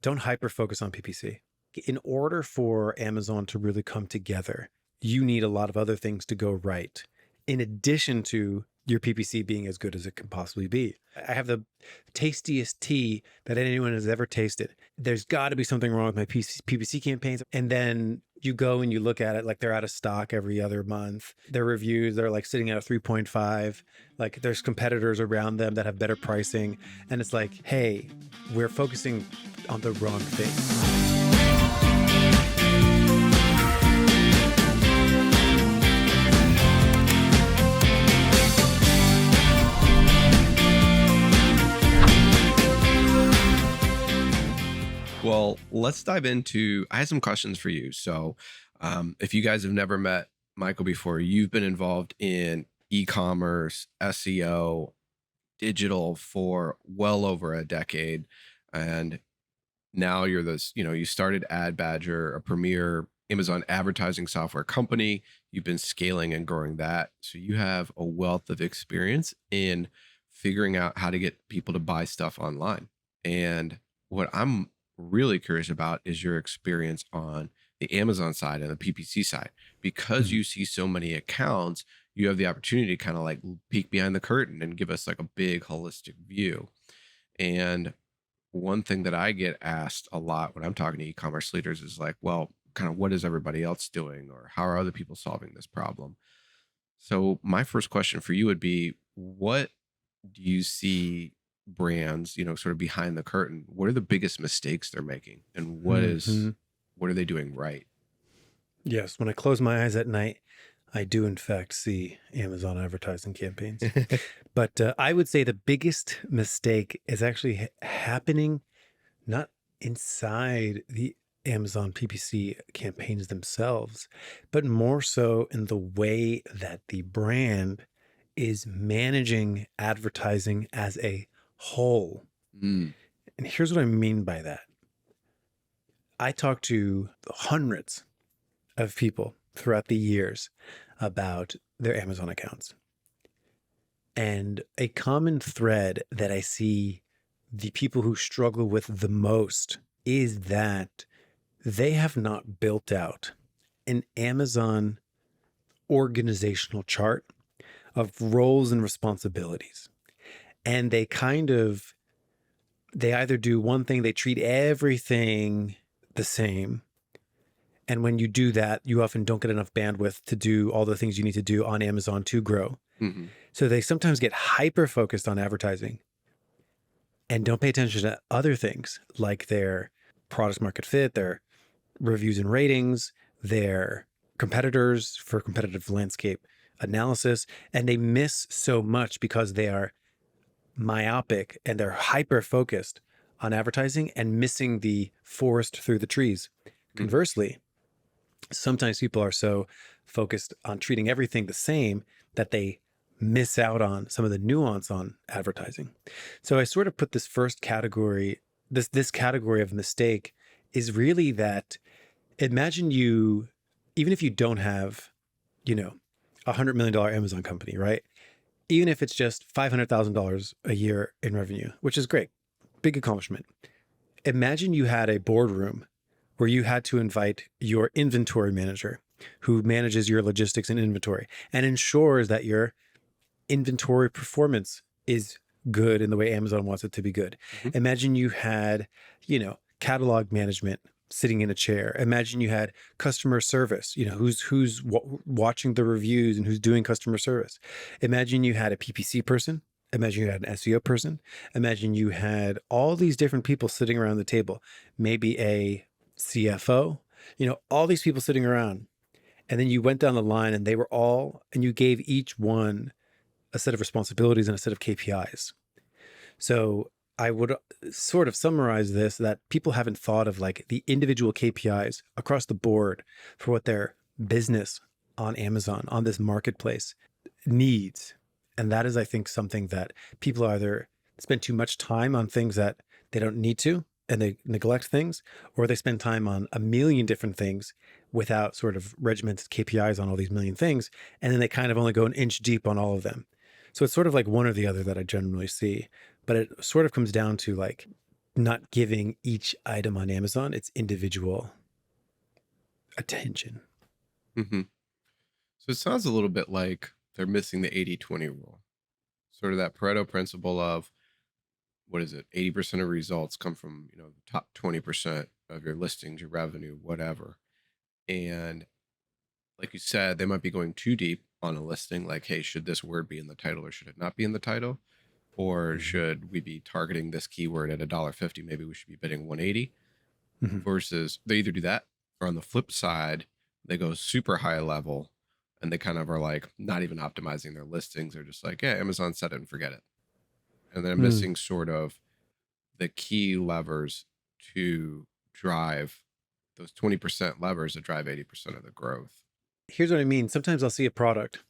don't hyper focus on PPC. In order for Amazon to really come together, you need a lot of other things to go right, in addition to your PPC being as good as it can possibly be. I have the tastiest tea that anyone has ever tasted. There's got to be something wrong with my PPC campaigns. And then you go and you look at it like they're out of stock every other month. Their reviews, they're like sitting at a 3.5. Like there's competitors around them that have better pricing. And it's like, hey, we're focusing on the wrong thing. Well, let's dive into. I had some questions for you. So, if you guys have never met Michael before, you've been involved in e-commerce, SEO, digital for well over a decade, and now you're this. You started Ad Badger, a premier Amazon advertising software company. You've been scaling and growing that, so you have a wealth of experience in figuring out how to get people to buy stuff online. And what I'm really curious about is your experience on the Amazon side and the PPC side. Because Mhm. you see so many accounts, you have the opportunity to kind of like peek behind the curtain and give us like a big holistic view. And one thing that I get asked a lot when I'm talking to e-commerce leaders is like, well, kind of what is everybody else doing, or how are other people solving this problem? So my first question for you would be, what do you see brands, sort of behind the curtain? What are the biggest mistakes they're making, and Mhm. what are they doing right? Yes, when I close my eyes at night, I do in fact see Amazon advertising campaigns. But I would say the biggest mistake is actually happening not inside the Amazon PPC campaigns themselves, but more so in the way that the brand is managing advertising as a whole. Mm, And here's what I mean by that. I talk to hundreds of people throughout the years about their Amazon accounts. And a common thread that I see the people who struggle with the most is that they have not built out an Amazon organizational chart of roles and responsibilities. And they either do one thing, they treat everything the same. And when you do that, you often don't get enough bandwidth to do all the things you need to do on Amazon to grow. hmm So they sometimes get hyper focused on advertising and don't pay attention to other things like their product market fit, their reviews and ratings, their competitors for competitive landscape analysis. And they miss so much because they are myopic and they're hyper focused on advertising and missing the forest through the trees. hmm Conversely, sometimes people are so focused on treating everything the same that they miss out on some of the nuance on advertising. So I sort of put this first category, this category of mistake is really that imagine you, even if you don't have, you know, $100 million Amazon company, right? Even if it's just $500,000 a year in revenue, which is great, big accomplishment. Imagine you had a boardroom where you had to invite your inventory manager who manages your logistics and inventory and ensures that your inventory performance is good in the way Amazon wants it to be good. hmm Imagine you had, catalog management sitting in a chair. Imagine you had customer service, who's watching the reviews and who's doing customer service. Imagine you had a PPC person. Imagine you had an SEO person. Imagine you had all these different people sitting around the table, maybe a CFO, all these people sitting around. And then you went down the line and and you gave each one a set of responsibilities and a set of KPIs. So I would sort of summarize this that people haven't thought of like the individual KPIs across the board for what their business on Amazon, on this marketplace needs. And that is, I think, something that people either spend too much time on things that they don't need to and they neglect things, or they spend time on a million different things without sort of regimented KPIs on all these million things. And then they kind of only go an inch deep on all of them. So it's sort of like one or the other that I generally see. But it sort of comes down to like not giving each item on Amazon its individual attention. Hmm. So it sounds a little bit like they're missing the 80/20 rule, sort of that Pareto principle of what is it? 80% of results come from, the top 20% of your listings, your revenue, whatever. And like you said, they might be going too deep on a listing, like, hey, should this word be in the title or should it not be in the title? Or Mhm. should we be targeting this keyword at $1.50? Maybe we should be bidding 180 Mhm. versus they either do that or on the flip side, they go super high level and they kind of are like not even optimizing their listings. They're just like, yeah, Amazon said it and forget it. And they're Mm. missing sort of the key levers to drive those 20% levers that drive 80% of the growth. Here's what I mean. Sometimes I'll see a product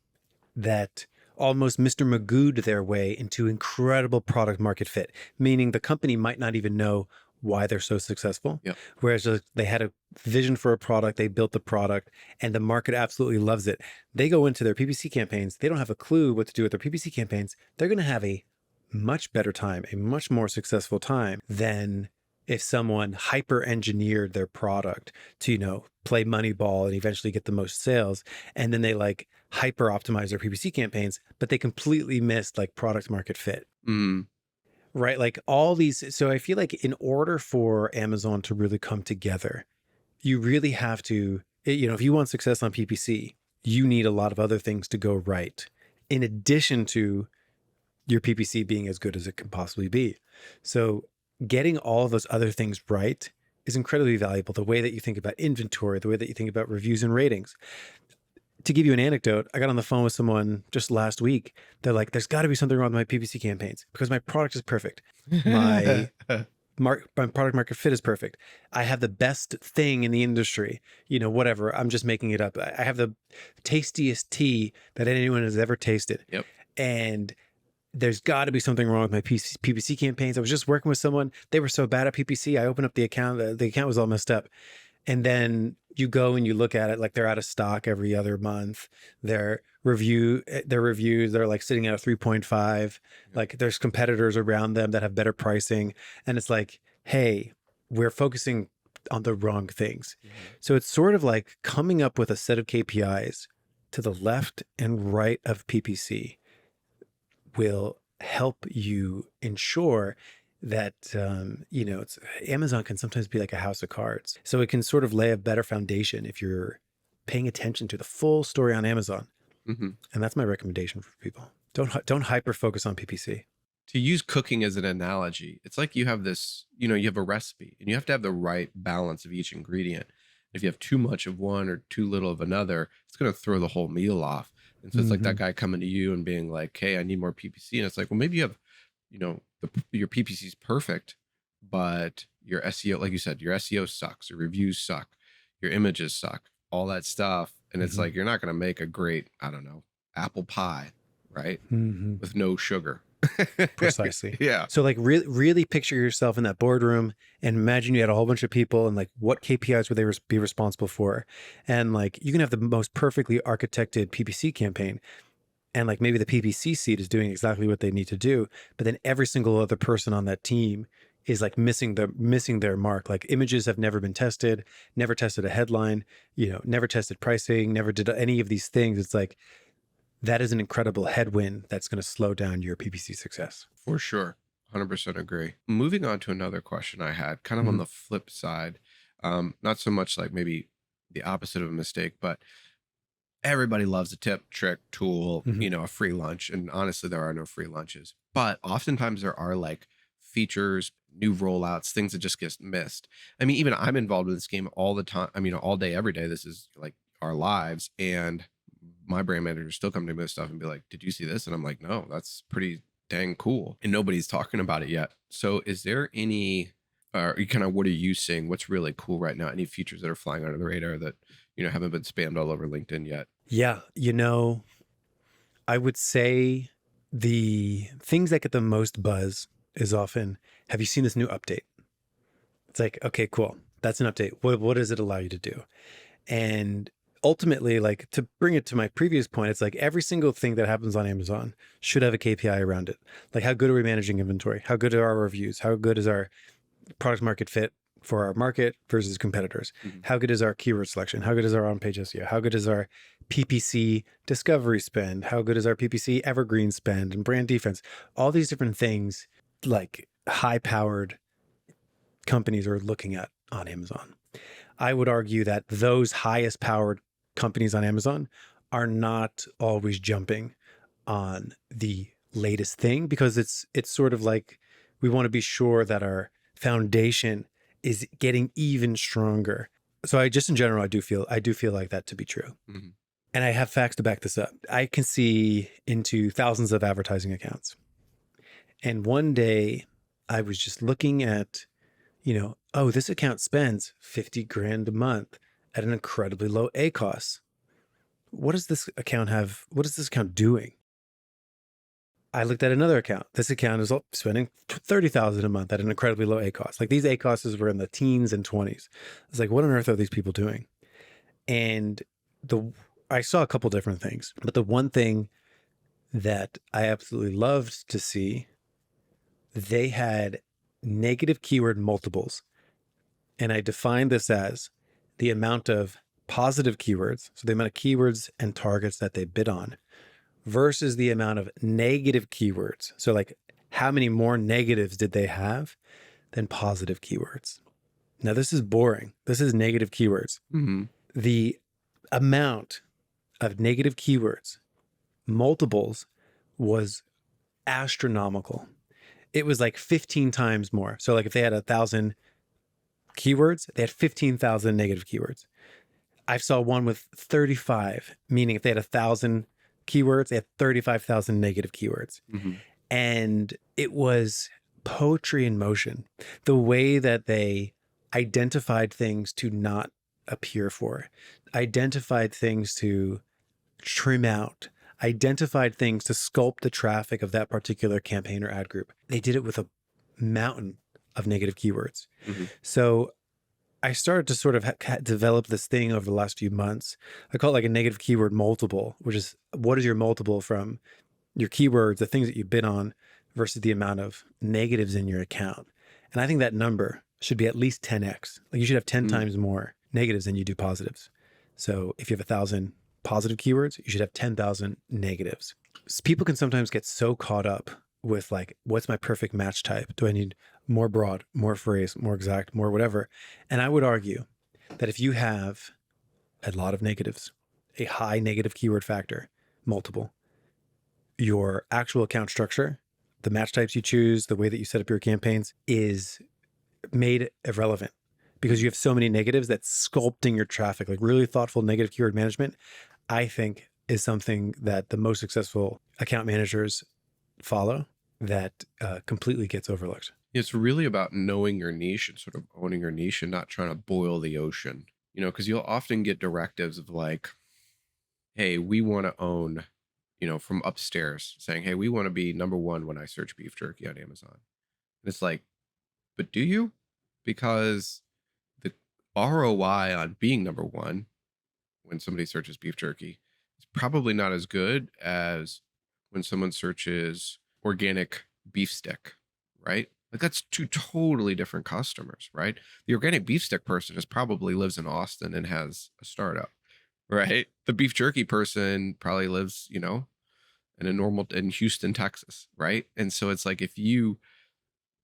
that almost Mr. Magoo'd their way into incredible product market fit, meaning the company might not even know why they're so successful. Yep. Whereas they had a vision for a product, they built the product, and the market absolutely loves it. They go into their PPC campaigns, they don't have a clue what to do with their PPC campaigns. They're going to have a much better time, a much more successful time than if someone hyper engineered their product to, play Moneyball and eventually get the most sales. And then they like hyper optimize their PPC campaigns, but they completely missed like product market fit, Mm, right? Like all these. So I feel like in order for Amazon to really come together, you really have to, if you want success on PPC, you need a lot of other things to go right, in addition to your PPC being as good as it can possibly be. So getting all of those other things right is incredibly valuable. The way that you think about inventory, the way that you think about reviews and ratings. To give you an anecdote, I got on the phone with someone just last week. They're like, there's got to be something wrong with my PPC campaigns because my product is perfect. My my product market fit is perfect. I have the best thing in the industry, whatever. I'm just making it up. I have the tastiest tea that anyone has ever tasted. yep. And there's got to be something wrong with my PPC campaigns. I was just working with someone. They were so bad at PPC. I opened up the account. The account was all messed up. And then you go and you look at it like they're out of stock every other month. Their reviews, they're like sitting at a 3.5. Yep. Like there's competitors around them that have better pricing. And it's like, hey, we're focusing on the wrong things. Mhm. So it's sort of like coming up with a set of KPIs to the left and right of PPC will help you ensure that it's Amazon can sometimes be like a house of cards, so it can sort of lay a better foundation if you're paying attention to the full story on Amazon. Mhm. And that's my recommendation for people. Don't hyper focus on PPC. To use cooking as an analogy, it's like you have this, you have a recipe and you have to have the right balance of each ingredient. If you have too much of one or too little of another, it's going to throw the whole meal off. And so it's like that Mm-hmm. guy coming to you and being like, hey, I need more PPC. And it's like, well, maybe you have, your PPC is perfect, but your SEO, like you said, your SEO sucks, your reviews suck, your images suck, all that stuff. And it's Mm-hmm. like, you're not going to make a great, I don't know, apple pie, right? Mm-hmm. With no sugar. Precisely. Yeah. So like really picture yourself in that boardroom and imagine you had a whole bunch of people and like what KPIs would they be responsible for? And like you can have the most perfectly architected PPC campaign and like maybe the PPC seat is doing exactly what they need to do, but then every single other person on that team is like missing their mark. Like images have never been tested, never tested a headline, never tested pricing, never did any of these things. It's like that is an incredible headwind that's going to slow down your PPC success. For sure. 100% agree. Moving on to another question I had, kind of on Mhm. the flip side, not so much like maybe the opposite of a mistake, but everybody loves a tip, trick, tool, Mhm. a free lunch. And honestly, there are no free lunches. But oftentimes there are like features, new rollouts, things that just get missed. I mean, even I'm involved with this game all the time. I mean, all day, every day. This is like our lives. And my brand manager still come to me with stuff and be like, did you see this? And I'm like, no, that's pretty dang cool. And nobody's talking about it yet. So is there any, kind of, what are you seeing? What's really cool right now? Any features that are flying under the radar that, haven't been spammed all over LinkedIn yet? Yeah, I would say the things that get the most buzz is often, have you seen this new update? It's like, okay, cool. That's an update. What does it allow you to do? And ultimately, like to bring it to my previous point, it's like every single thing that happens on Amazon should have a KPI around it. Like how good are we managing inventory? How good are our reviews? How good is our product market fit for our market versus competitors? Mhm. How good is our keyword selection? How good is our on-page SEO? How good is our PPC discovery spend? How good is our PPC evergreen spend and brand defense? All these different things, like high-powered companies are looking at on Amazon. I would argue that those highest powered companies on Amazon are not always jumping on the latest thing, because it's sort of like we want to be sure that our foundation is getting even stronger. So I just in general I do feel like that to be true. Mhm. And I have facts to back this up. I can see into thousands of advertising accounts. And one day I was just looking at, oh, this account spends 50 grand a month at an incredibly low ACOS. What does this account have? What is this account doing? I looked at another account. This account is spending 30,000 a month at an incredibly low ACOS. Like these ACOSs were in the teens and 20s. It's like, what on earth are these people doing? And I saw a couple different things, but the one thing that I absolutely loved to see, they had negative keyword multiples. And I defined this as the amount of positive keywords, so the amount of keywords and targets that they bid on, versus the amount of negative keywords. So like how many more negatives did they have than positive keywords? Now this is boring. This is negative keywords. Mhm. The amount of negative keywords multiples was astronomical. It was like 15 times more. So like if they had 1,000 keywords, they had 15,000 negative keywords. I saw one with 35, meaning if they had 1,000 keywords, they had 35,000 negative keywords. Mhm. And it was poetry in motion. The way that they identified things to not appear for, identified things to trim out, identified things to sculpt the traffic of that particular campaign or ad group. They did it with a mountain of negative keywords. Mhm. So I started to sort of develop this thing over the last few months. I call it like a negative keyword multiple, which is what is your multiple from your keywords, the things that you bid on, versus the amount of negatives in your account. And I think that number should be at least 10x. Like you should have 10 Mhm. times more negatives than you do positives. So if you have 1,000 positive keywords, you should have 10,000 negatives. So people can sometimes get so caught up with like, what's my perfect match type? Do I need more broad, more phrase, more exact, more whatever? And I would argue that if you have a lot of negatives, a high negative keyword factor, multiple, your actual account structure, the match types you choose, the way that you set up your campaigns is made irrelevant because you have so many negatives that sculpting your traffic, like really thoughtful negative keyword management, I think is something that the most successful account managers follow that completely gets overlooked. It's really about knowing your niche and sort of owning your niche and not trying to boil the ocean, because you'll often get directives of like, hey, we want to own, from upstairs saying, hey, we want to be number one when I search beef jerky on Amazon. And it's like, but do you? Because the ROI on being number one when somebody searches beef jerky is probably not as good as when someone searches organic beef stick, right? Like that's two totally different customers, right? The organic beef stick person is probably lives in Austin and has a startup, right? The beef jerky person probably lives, in Houston, Texas, right? And so it's like if you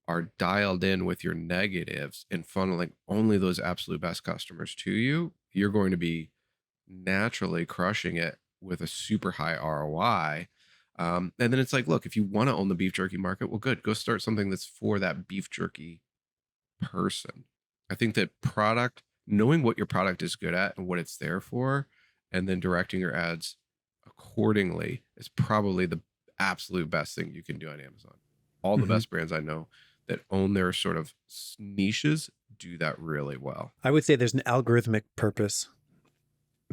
are dialed in with your negatives and funneling only those absolute best customers to you, you're going to be naturally crushing it with a super high ROI. And then it's like, look, if you want to own the beef jerky market, well, good, go start something that's for that beef jerky person. I think that knowing what your product is good at and what it's there for, and then directing your ads accordingly is probably the absolute best thing you can do on Amazon. All the Mhm. best brands I know that own their sort of niches do that really well. I would say there's an algorithmic purpose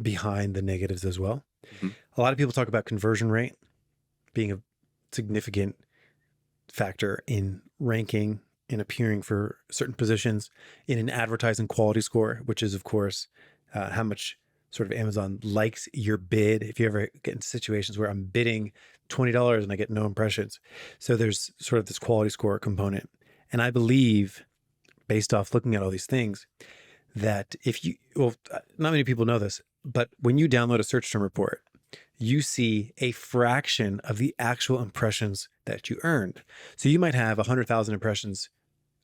behind the negatives as well. Mhm. A lot of people talk about conversion rate being a significant factor in ranking and appearing for certain positions in an advertising quality score, which is, of course, how much sort of Amazon likes your bid. If you ever get into situations where I'm bidding $20 and I get no impressions. So there's sort of this quality score component. And I believe based off looking at all these things that not many people know this, but when you download a search term report, you see a fraction of the actual impressions that you earned. So you might have 100,000 impressions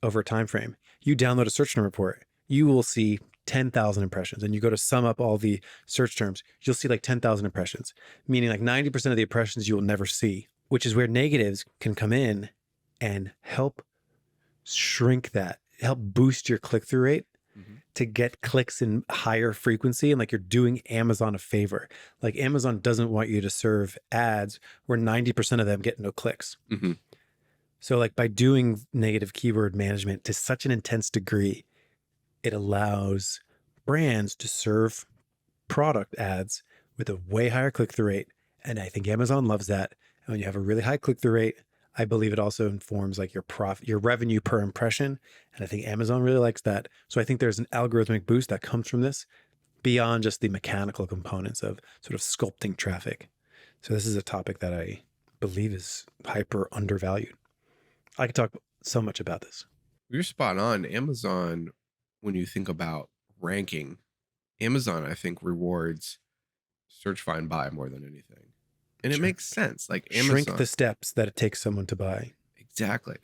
over a time frame. You download a search term report, you will see 10,000 impressions. And you go to sum up all the search terms, you'll see like 10,000 impressions, meaning like 90% of the impressions you will never see, which is where negatives can come in and help shrink that, help boost your click-through rate to get clicks in higher frequency. And like you're doing Amazon a favor. Like Amazon doesn't want you to serve ads where 90% of them get no clicks. Mm-hmm. So like by doing negative keyword management to such an intense degree, it allows brands to serve product ads with a way higher click-through rate. And I think Amazon loves that. And when you have a really high click-through rate, I believe it also informs like your profit, your revenue per impression. And I think Amazon really likes that. So I think there's an algorithmic boost that comes from this beyond just the mechanical components of sort of sculpting traffic. So this is a topic that I believe is hyper undervalued. I could talk so much about this. You're spot on. Amazon, when you think about ranking, Amazon, I think, rewards search, find, buy more than anything. And it makes sense. Like Amazon, shrink the steps that it takes someone to buy. Exactly.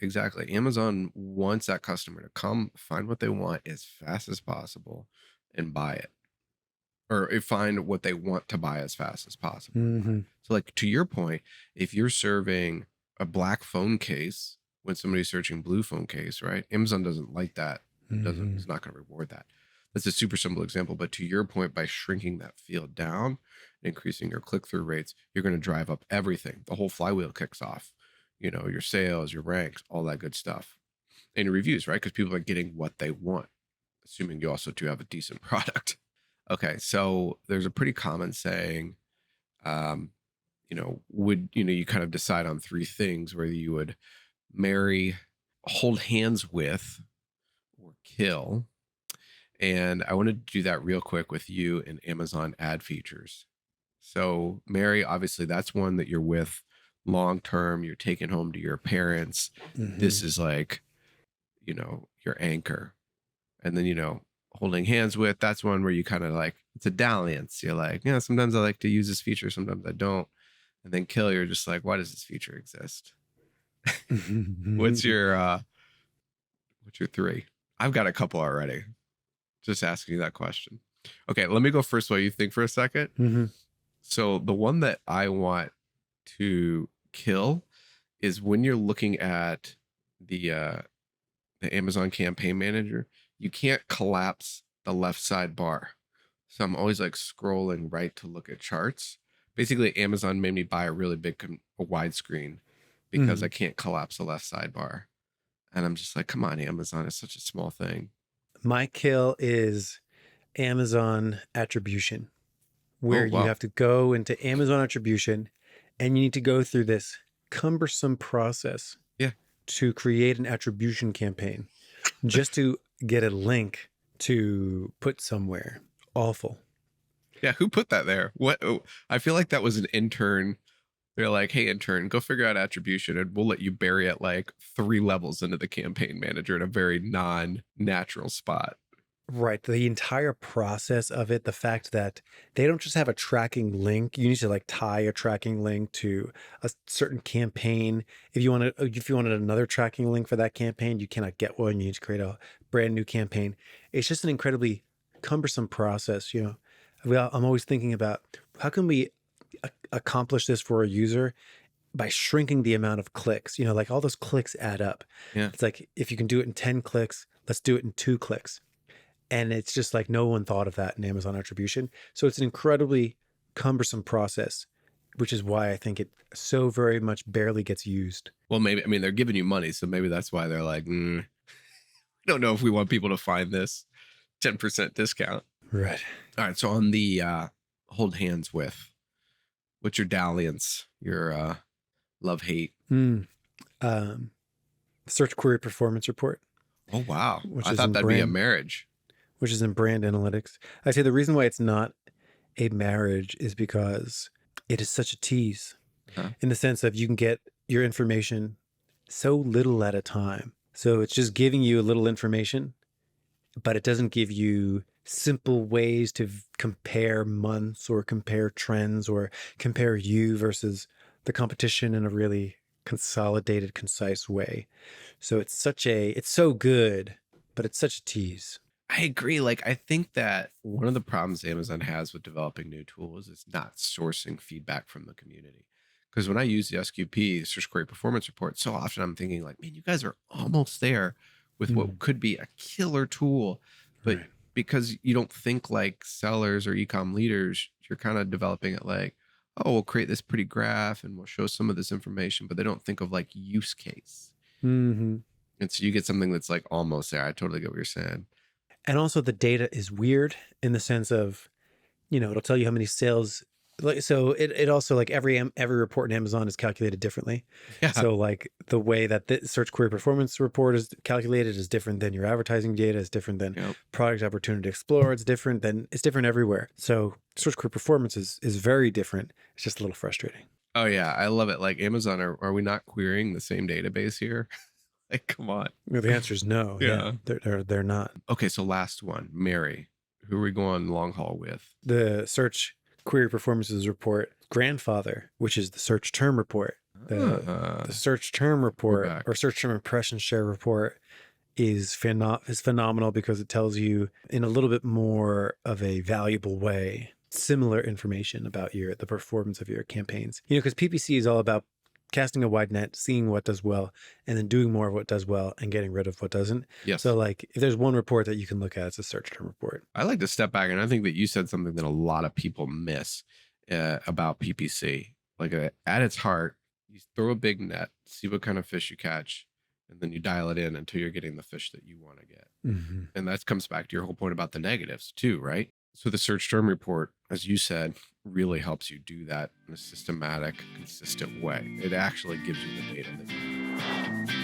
Amazon wants that customer to come find what they want as fast as possible and buy it, or find what they want to buy as fast as possible. Mm-hmm. So like to your point, if you're serving a black phone case when somebody's searching blue phone case, right? Amazon doesn't like that. It's not going to reward that. That's a super simple example. But to your point, by shrinking that field down, increasing your click-through rates, you're going to drive up everything. The whole flywheel kicks off, your sales, your ranks, all that good stuff, and your reviews, right? Because people are getting what they want, assuming you also do have a decent product. Okay. So there's a pretty common saying, you kind of decide on three things whether you would marry, hold hands with, or kill. And I wanted to do that real quick with you in Amazon ad features. So Mary, obviously that's one that you're with long term, you're taking home to your parents. This is like, your anchor. And then, holding hands with, that's one where you kind of like, it's a dalliance. You're like, yeah, sometimes I like to use this feature, sometimes I don't. And then kill, you're just like, why does this feature exist? What's your three? I've got a couple already. Just asking you that question. Okay, let me go first while you think for a second. So the one that I want to kill is when you're looking at the Amazon Campaign Manager, you can't collapse the left side bar. So I'm always like scrolling right to look at charts. Basically, Amazon made me buy a really big widescreen because I can't collapse the left sidebar. And I'm just like, come on, Amazon, it's such a small thing. My kill is Amazon attribution, where you have to go into Amazon attribution and you need to go through this cumbersome process to create an attribution campaign just to get a link to put somewhere. Awful. Yeah, who put that there? What? Oh, I feel like that was an intern. They're like, hey, intern, go figure out attribution and we'll let you bury it like 3 levels into the campaign manager in a very non-natural spot. Right. The entire process of it, the fact that they don't just have a tracking link, you need to like tie a tracking link to a certain campaign. If you wanted another tracking link for that campaign, you cannot get one. You need to create a brand new campaign. It's just an incredibly cumbersome process. I'm always thinking about how can we accomplish this for a user by shrinking the amount of clicks. Like all those clicks add up. Yeah. It's like if you can do it in 10 clicks, let's do it in 2 clicks. And it's just like no one thought of that in Amazon attribution. So it's an incredibly cumbersome process, which is why I think it so very much barely gets used. Well, maybe, they're giving you money. So maybe that's why they're like, I don't know if we want people to find this 10% discount. Right. All right. So on the hold hands with, what's your dalliance, your love hate? Search query performance report. Oh, wow. I thought that'd be a marriage. Which is in brand analytics. I say the reason why it's not a marriage is because it is such a tease in the sense of you can get your information so little at a time So it's just giving you a little information, but it doesn't give you simple ways to compare months or compare trends or compare you versus the competition in a really consolidated, concise way. So it's so good, but it's such a tease. I agree. Like, I think that one of the problems Amazon has with developing new tools is not sourcing feedback from the community. Because when I use the SQP, Search Query Performance Report, so often I'm thinking, like, man, you guys are almost there with what Mm, could be a killer tool. But right. because you don't think like sellers or ecom leaders, you're kind of developing it like, oh, we'll create this pretty graph and we'll show some of this information, but they don't think of like use case. Hmm. And so you get something that's like almost there. I totally get what you're saying. And also the data is weird in the sense of, it'll tell you how many sales. Like, so it also like every report in Amazon is calculated differently. Yeah. So like the way that the search query performance report is calculated is different than your advertising data, is different than Yep. product opportunity explorer. It's different everywhere. So search query performance is very different. It's just a little frustrating. Oh yeah, I love it. Like Amazon, are we not querying the same database here? Like, come on. The answer is no. Yeah, Yeah. they're not. Okay, so last one, Mary. Who are we going long haul with? The search query performances report grandfather, which is the search term report. The search term report back. or search term impression share report is phenomenal because it tells you in a little bit more of a valuable way similar information about the performance of your campaigns. Because PPC is all about casting a wide net, seeing what does well, and then doing more of what does well and getting rid of what doesn't. Yes. So like if there's one report that you can look at, it's a search term report. I like to step back, and I think that you said something that a lot of people miss about PPC. Like at its heart, you throw a big net, see what kind of fish you catch, and then you dial it in until you're getting the fish that you want to get. Mm-hmm. And that comes back to your whole point about the negatives too, right? So the search term report, as you said, really helps you do that in a systematic, consistent way. It actually gives you the data that you need.